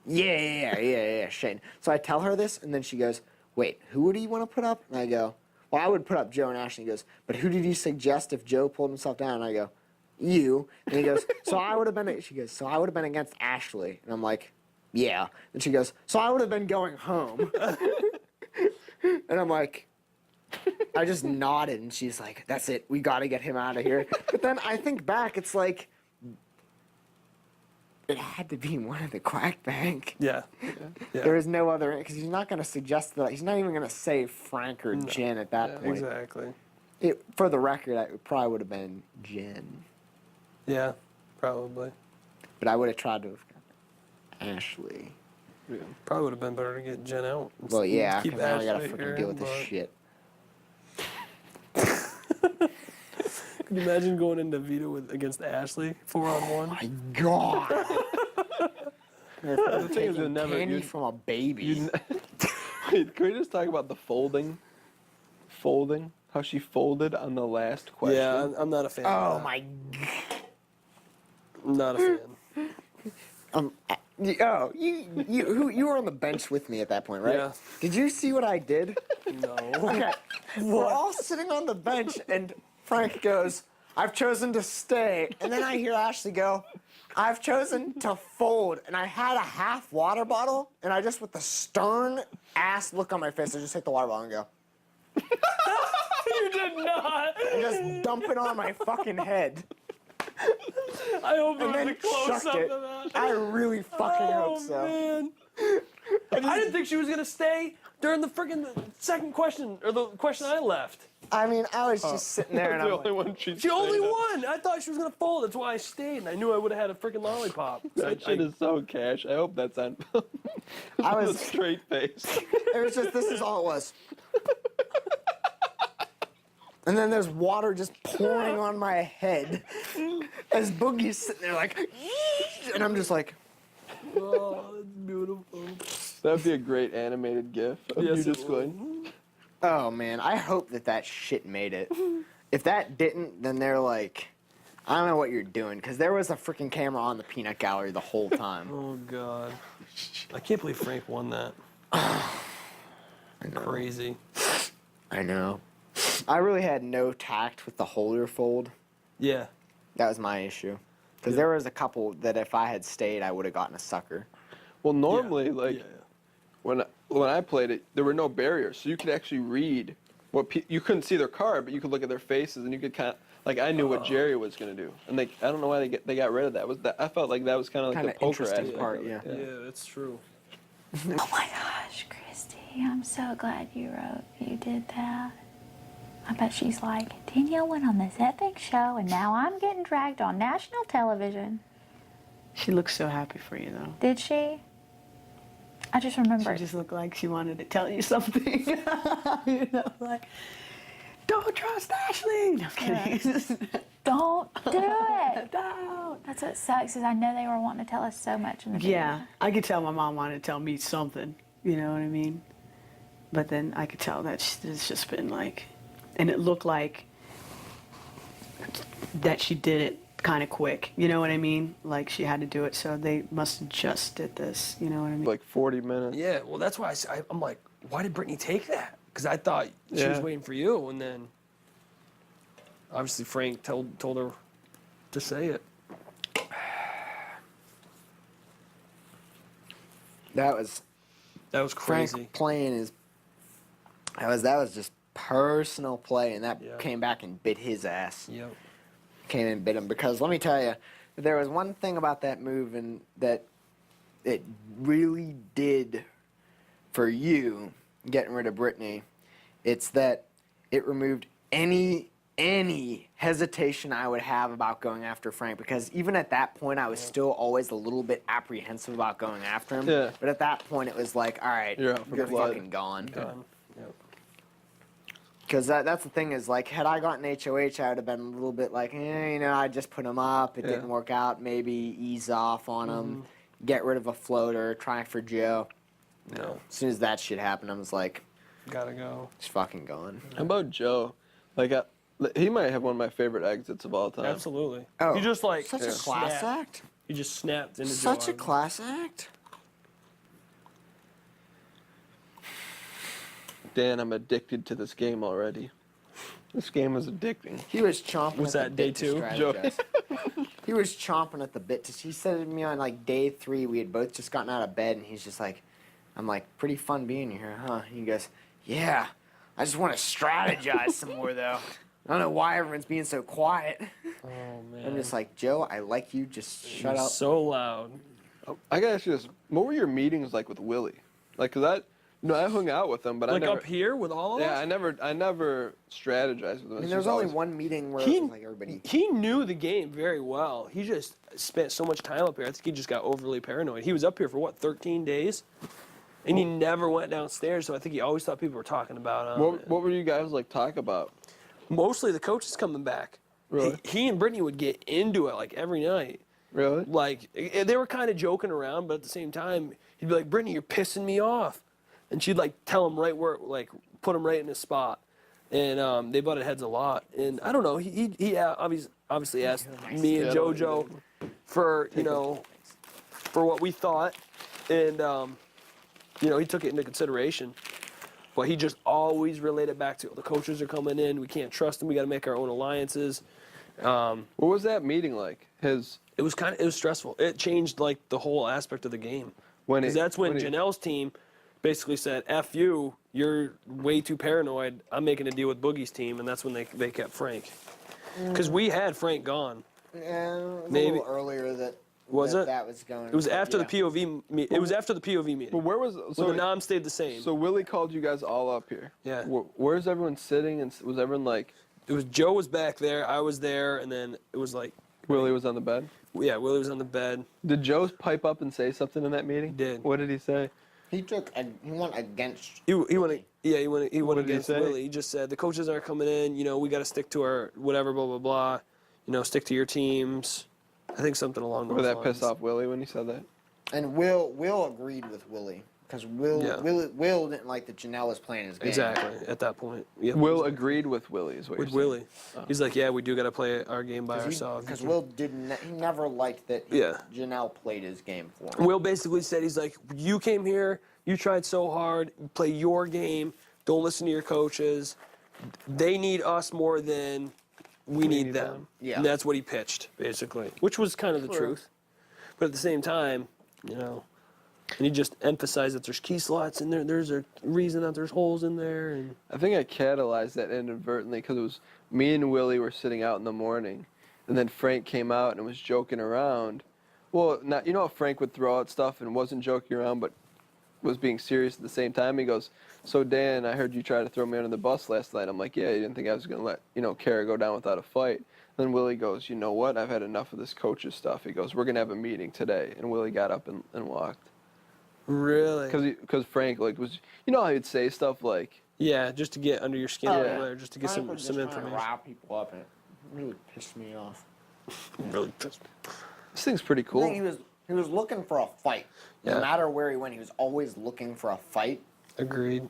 yeah, Shane. So I tell her this, and then she goes, wait, who do you want to put up? And I go, well, I would put up Joe and Ashley. He goes, but who did you suggest if Joe pulled himself down? And I go, you. And he goes, so I would have been, she goes, so I would have been against Ashley. And I'm like, yeah. And she goes, so I would have been going home. And I'm like, I just nodded, and she's like, that's it. We got to get him out of here. But then I think back, it's like, it had to be one of the Quack Bank. Yeah. There was no other, because he's not going to suggest that. He's not even going to say Frank or Jen at that point. Exactly. For the record, it probably would have been Jen. Yeah, probably. But I would have tried to have got Ashley. Yeah. Probably would have been better to get Jen out. Well, yeah, keep because now I got to Ashley freaking here, deal with this shit. Can you imagine going into Vito against Ashley 4-on-1? My God. The thing is, Taking candy from a baby. Wait, can we just talk about the folding? Folding? How she folded on the last question? Yeah, I'm not a fan. Oh of that. my God. I'm not a fan. You were on the bench with me at that point, right? Yeah. Did you see what I did? No. Okay. We're all sitting on the bench, and Frank goes, I've chosen to stay. And then I hear Ashley go, I've chosen to fold. And I had a half water bottle, and I just, with the stern ass look on my face, I just hit the water bottle and go, You did not. and just dump it on my fucking head. I hope it And was then a close chucked up it. to that. I really fucking hope so. Man. I didn't think she was gonna stay during the freaking second question, or the question I left. I mean, I was just sitting there, and the I'm only like, one she She only stayed at. won. I thought she was gonna fold. That's why I stayed, and I knew I would have had a freaking lollipop. That shit is so cash. I hope that's on film. I With was, a straight face. it was just, this is all it was. And then there's water just pouring on my head as Boogie's sitting there like, and I'm just like, Oh, that's beautiful. That would be a great animated GIF of Yes, you it just would. going. oh man, I hope that shit made it. If that didn't, then they're like, I don't know what you're doing, because there was a freaking camera on the peanut gallery the whole time. Oh God. I can't believe Frank won that. Crazy. I know. I really had no tact with the holder fold. Yeah. That was my issue. Because there was a couple that if I had stayed, I would have gotten a sucker. Well, normally, like, Yeah. when I played it, there were no barriers, so you could actually read what you couldn't see their card, but you could look at their faces, and you could kind of, like, I knew what Jerry was gonna do, and I don't know why they got rid of that. I felt like that was kind of like Kinda the poker interesting aspect part, of it. yeah. Yeah, that's true. Oh my gosh, Christy, I'm so glad you did that. I bet she's like, Danielle went on this epic show and now I'm getting dragged on national television. She looks so happy for you, though. Did she? I just remember. She just looked like she wanted to tell you something. You know, like, don't trust Ashley. No, I'm kidding. Don't do it. Don't. That's what sucks is I know they were wanting to tell us so much in the beginning. Yeah, I could tell my mom wanted to tell me something. You know what I mean? But then I could tell that it's just been like, and it looked like that she did it kind of quick. You know what I mean? Like she had to do it, so they must have just did this. You know what I mean? Like 40 minutes. Yeah, well, that's why I'm like, why did Brittany take that? Because I thought she was Yeah. waiting for you, and then obviously Frank told her to say it. That was crazy. Frank playing his. That was just personal play, and that Yeah. came back and bit his ass. Yep. Came and bit him because let me tell you, there was one thing about that move and that it really did for you getting rid of Brittany. It's that it removed any hesitation I would have about going after Frank, because even at that point I was still always a little bit apprehensive about going after him. Yeah. But at that point it was like, all right, You're out for blood. fucking gone. Done. Yep. Because that's the thing is, like, had I gotten HOH, I would have been a little bit like, I just put him up. It Yeah. didn't work out. Maybe ease off on him, get rid of a floater, try for Joe. No. As soon as that shit happened, I was like, Gotta go. it's fucking gone. How about Joe? Like, he might have one of my favorite exits of all time. Absolutely. Oh, you just like such a class snapped. act. You just snapped into Such Joe a class act. Dan, I'm addicted to this game already. This game is addicting. He was chomping Was at that the day bit to two? strategize. He was chomping at the bit. He said to me on like day 3, we had both just gotten out of bed, and he's just like, I'm like, pretty fun being here, huh? And he goes, yeah, I just want to strategize some more, though. I don't know why everyone's being so quiet. Oh man. I'm just like, Joe, I like you, just shut You're up. so loud. I gotta ask you this: what were your meetings like with Willie? Like, cause I hung out with him, but Like I never. up here with all of us? Yeah, I never strategized with him. I mean, there was only one meeting where it was like everybody. He knew the game very well. He just spent so much time up here. I think he just got overly paranoid. He was up here for what, 13 days? And he never went downstairs, so I think he always thought people were talking about him. What were you guys like talk about? Mostly the coaches coming back. Really? He and Brittany would get into it like every night. Really? Like, they were kind of joking around, but at the same time, he'd be like, Brittany, you're pissing me off. And she'd like tell him right where, like, put him right in his spot. And they butted heads a lot. And I don't know, he obviously asked me and JoJo for, for what we thought. And, he took it into consideration. But he just always relayed it back to, the coaches are coming in, we can't trust them, we got to make our own alliances. What was that meeting like? It was stressful. It changed like the whole aspect of the game. Because that's when Janelle's team basically said, F you, you're way too paranoid, I'm making a deal with Boogie's team, and that's when they kept Frank. Because we had Frank gone. Yeah, it was Maybe. a little earlier that was going. It was after the POV it was after the POV meeting. But where was So the nom stayed the same. So Willie called you guys all up here. Yeah. Where's everyone sitting? And was everyone like? It was Joe was back there, I was there, and then it was like Willie was on the bed. Yeah, Willie was on the bed. Did Joe pipe up and say something in that meeting? He did. What did he say? He went against. He went did he against say? Willie. He just said the coaches aren't coming in. We got to stick to our whatever, blah blah blah. Stick to your teams. I think something along those Or that lines. pissed off Willie when he said that? And Will agreed with Willie because Will didn't like that Janelle was playing his game. Exactly. At that point, yeah. Will agreed with Willie, is what with you're saying. Willie. He's like, yeah, we do got to play our game by ourselves. Because Will he never liked that Janelle played his game for him. Will basically said, he's like, you came here, you tried so hard, play your game, don't listen to your coaches. They need us more than we need them. Yeah. And that's what he pitched, basically, which was kind of the truth. But at the same time, and he just emphasized that there's key slots in there. There's a reason that there's holes in there. And I think I catalyzed that inadvertently because it was me and Willie were sitting out in the morning, and then Frank came out and was joking around. Well, how Frank would throw out stuff and wasn't joking around, but was being serious at the same time. He goes, so Dan, I heard you try to throw me under the bus last night. I'm like, yeah, you didn't think I was going to let, Kara go down without a fight. Then Willie goes, you know what? I've had enough of this coach's stuff. He goes, we're going to have a meeting today. And Willie got up and walked. really? Because Frank, was, how he'd say stuff like. Yeah, just to get under your skin a little bit, just to get some Trying to information. rile people up, and it really pissed me off. Really pissed. This thing's pretty cool. I think he was looking for a fight. Yeah. No matter where he went, he was always looking for a fight. Agreed.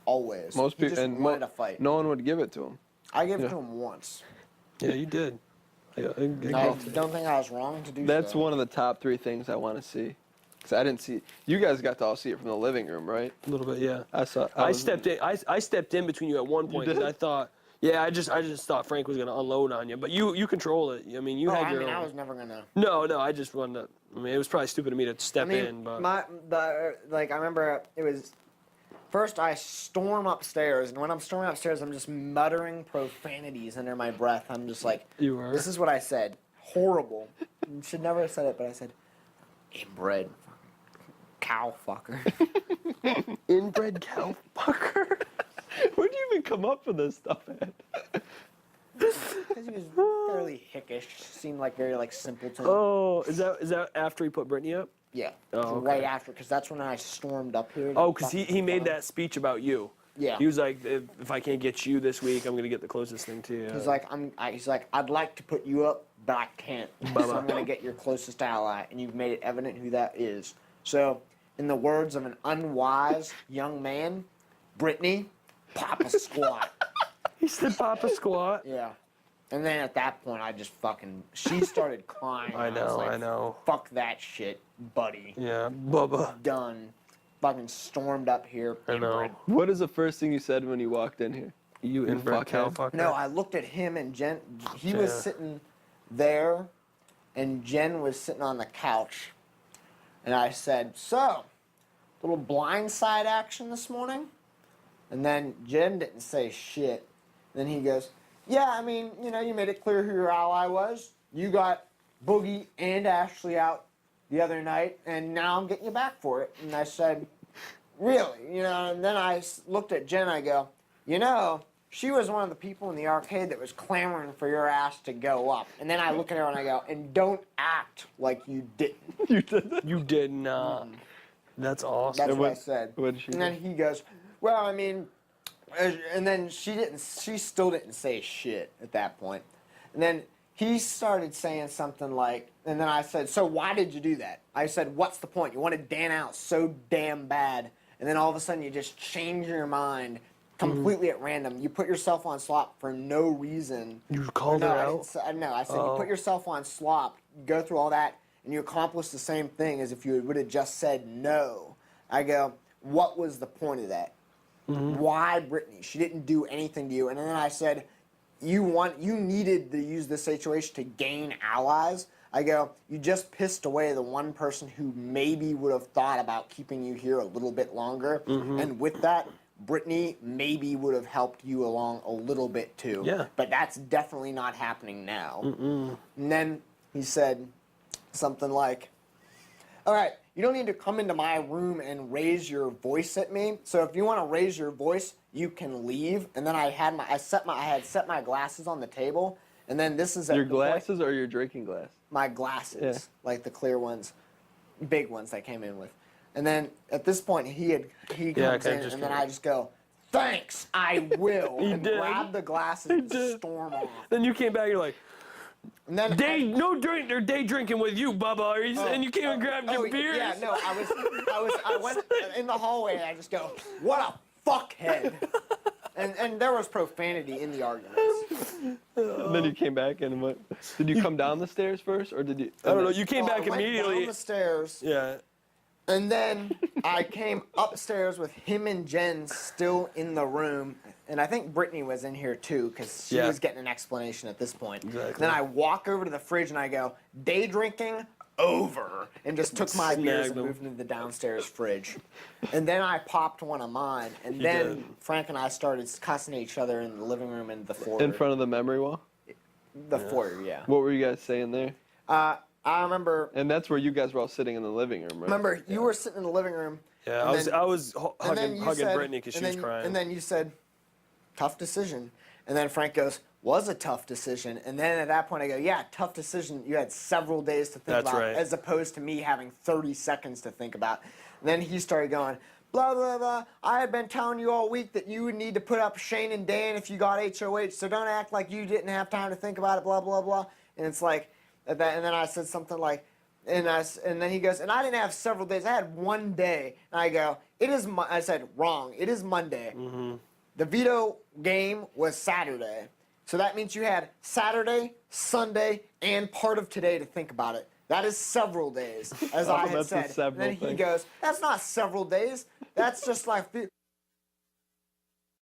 Always. Most He people just wanted a fight. No one would give it to him. I gave it to him once. Yeah, you did. I don't think I was wrong to do That's so. one of the top 3 ththings I want to see. Because I didn't see. You guys got to all see it from the living room, right? A little bit, yeah. I stepped in. I stepped in between you at one point because I thought, I just thought Frank was gonna unload on you. But you control it. I mean, you had your own. I was never gonna. No, I just wanted to. I mean, it was probably stupid of me to step in, but I remember it was. First, I storm upstairs, and when I'm storming upstairs, I'm just muttering profanities under my breath. I'm just like, You were? This is what I said. Horrible. You should never have said it, but I said, inbred cow fucker. inbred cow fucker. Where'd you even come up with this stuff at? Because he was fairly hickish. Seemed like very simpleton. Oh, is that after he put Brittany up? Yeah. Oh, okay. Right after, because that's when I stormed up here. Oh, because he made that speech about you. Yeah. He was like, if I can't get you this week, I'm gonna get the closest thing to you. He's like, I'd like to put you up, but I can't. So I'm gonna get your closest ally, and you've made it evident who that is. So, in the words of an unwise young man, Brittany, pop a squat. He said, "Papa squat." Yeah. And then at that point, she started crying. I and was know, like, I know. Fuck that shit, buddy. Yeah, Bubba. Done. fucking stormed up here. I know. What is the first thing you said when you walked in here? You inbred cow fucker. No, I looked at him and Jen. He was Yeah. sitting there, and Jen was sitting on the couch. And I said, "So, little blindside action this morning?" And then Jen didn't say shit. Then he goes, "Yeah, I mean, you know, you made it clear who your ally was. You got Boogie and Ashley out the other night, and now I'm getting you back for it." And I said, "Really?" You know, and then I looked at Jen and I go, "You know, she was one of the people in the arcade that was clamoring for your ass to go up." And then I look at her and I go, "And don't act like you didn't." You did that? You did not. That's awesome. That's And what I what- said. what did she And then he goes, "Well, I mean," and then she still didn't say shit at that point. And then he started saying something like, and then I said, "So why did you do that?" I said, "What's the point? You wanted Dan out so damn bad, and then all of a sudden you just change your mind completely at random. You put yourself on slop for no reason." You called no, her I out? didn't say- no, I said you Oh. put yourself on slop, you go through all that, and you accomplish the same thing as if you would have just said no. I go, what was the point of that? Why Brittany? She didn't do anything to you. And then I said, you needed to use this situation to gain allies. I go, you just pissed away the one person who maybe would have thought about keeping you here a little bit longer. And with that, Brittany maybe would have helped you along a little bit too. Yeah. But that's definitely not happening now. And then he said something like, "All right, you don't need to come into my room and raise your voice at me. So if you want to raise your voice, you can leave." And then I had set my glasses on the table. And then this is at Your the point- glasses or your drinking glass? my glasses, Yeah. like the clear ones, big ones I came in with. And then at this point he comes in, and then I just go, "Thanks, I will," and did. grab the glasses and did. storm off. Then you came back, you're like, And then day drinking with you, Bubba. And you came and grabbed your beers. Yeah, no, I went in the hallway and I just go, "What a fuckhead." And there was profanity in the arguments. And then you came back and what? Did you come down the stairs first, or did you? I don't know. You came Well, back I went immediately. down the stairs. Yeah. And then I came upstairs with him and Jen still in the room. And I think Brittany was in here too, because she Yeah. was getting an explanation at this point. Exactly. Then I walk over to the fridge and I go, "Day drinking over," and just took my beers Snagged and them. moved into the downstairs fridge. And then I popped one of mine. And then did. Frank and I started cussing at each other in the living room and the foyer. In front of the memory wall? The foyer, yeah. What were you guys saying there? I remember. And that's where you guys were all sitting in the living room, right? Remember, you were sitting in the living room. Yeah, and I was and then hugging you said- Brittany because she and was then- crying. And then you said, "Tough decision." And then Frank goes, "Was a tough decision." And then at that point I go, "Yeah, tough decision. You had several days to think That's about, right. as opposed to me having 30 seconds to think about." And then he started going, "Blah, blah, blah. I had been telling you all week that you would need to put up Shane and Dan if you got HOH, so don't act like you didn't have time to think about it, blah, blah, blah." And it's like, and then I said something like, and then he goes, "And I didn't have several days. I had one day." And I go, I said, "Wrong. It is Monday. The veto game was Saturday. So that means you had Saturday, Sunday, and part of today to think about it. That is several days, as I had that's a said." several And then he thing. goes, "That's not several days. That's just like